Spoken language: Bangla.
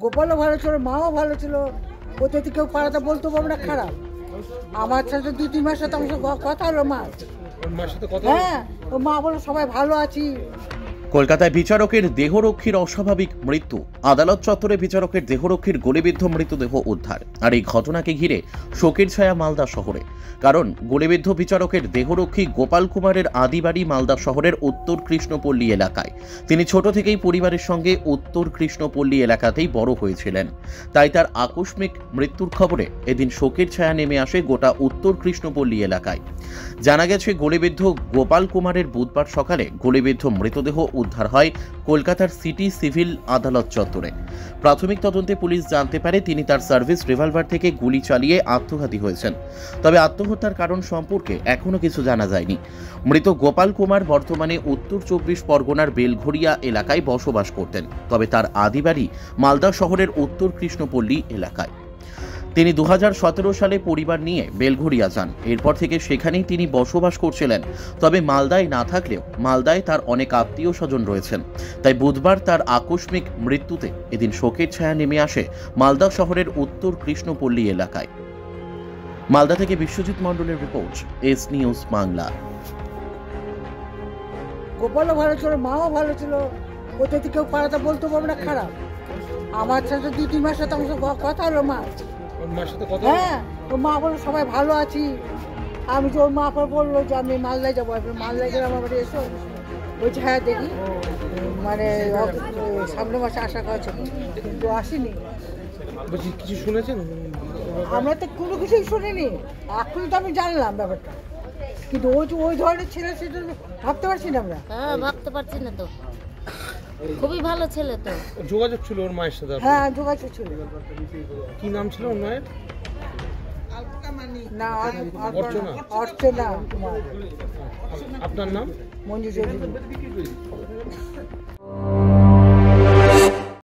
গোপালও ভালো ছিল, মাও ভালো ছিল। ওদের কেউ পাড়াতে বলতে পারবো না খারাপ। আমার সাথে 2-3 মাস সাথে আমার সাথে কথা হলো হ্যাঁ, ও মা বলে সবাই ভালো আছি। কলকাতায় বিচারকের দেহরক্ষীর অস্বাভাবিক মৃত্যু। আদালত চত্বরে বিচারকের দেহরক্ষীর গুলিবিদ্ধ মৃতদেহ উদ্ধার। আর এই ঘটনাকে ঘিরে শোকের ছায়া মালদা শহরে। কারণ গুলিবিদ্ধ বিচারকের দেহরক্ষী গোপাল কুমারের আদি বাড়ি মালদা শহরের উত্তর কৃষ্ণপল্লী এলাকায়। তিনি ছোট থেকেই পরিবারের সঙ্গে উত্তর কৃষ্ণপল্লী এলাকাতেই বড় হয়েছিলেন। তাই তার আকস্মিক মৃত্যুর খবরে এদিন শোকের ছায়া নেমে আসে গোটা উত্তর কৃষ্ণপল্লী এলাকায়। জানা গেছে গুলিবিদ্ধ গোপাল কুমারের বুধবার সকালে গুলিবিদ্ধ মৃতদেহ উদ্ধার হয় কলকাতার সিটি সিভিল আদালত চত্বরে। প্রাথমিক তদন্তে পুলিশ জানতে পারে তিনি তার সার্ভিস রিভলভার থেকে গুলি চালিয়ে আত্মঘাতী হয়েছেন। তবে আত্মহত্যার কারণ সম্পর্কে এখনো কিছু জানা যায়নি। মৃত গোপাল কুমার বর্তমানে উত্তর 24 পরগনার বেলঘরিয়া এলাকায় বসবাস করতেন। তবে তার আদি বাড়ি মালদা শহরের উত্তর কৃষ্ণপল্লী এলাকায়। তিনি 2017 সালে পরিবার নিয়ে বেলঘরিয়া যান। এরপর থেকে সেখানেই তিনি বসবাস করছিলেন। তবে মালদায় না থাকলেও মালদায় তার অনেক আত্মীয় স্বজন রয়েছেন। তাই বুধবার তার আকস্মিক মৃত্যুতে এদিন শোকের ছায়া নেমে আসে মালদা শহরের উত্তর কৃষ্ণপল্লী এলাকায়। মালদা থেকে বিশ্বজিৎ মণ্ডলের রিপোর্ট, এস নিউজ বাংলা। গোপালও ভালো ছিল, মাও ভালো ছিল। ওদের কেউ পাড়াতে বলতে পারবো না খারাপ। আমার সাথে 2-3 মাস সাথে আমার সাথে কথা হলো হ্যাঁ, ও মা বলে সবাই ভালো আছি। আমি তো ওর মা পর বললো যে আমি মালদায় যাবো। মালদায় গেলে আমার বাড়ি এসো। বলছি হ্যাঁ দেখি, মানে সামনের মাসে আশা করা ছিল, কিন্তু আসিনি। কিছু শুনেছেন? আমরা তো কোনো কিছুই শুনিনি। এখন তো আমি জানলাম ব্যাপারটা, কিন্তু ওই ধরনের ছেলে সেটা ভাবতে পারছি না আমরা। হ্যাঁ, ভাবতে পারছি না তো। খুবই ভালো ছেলে তো। যোগাযোগ ছিল ওর মায়ের সাথে? হ্যাঁ, যোগাযোগ ছিল। কি নাম ছিল ওর মায়ের? না, অর্চনা কুমার। আপনার নাম? মঞ্জু চৌধুরী।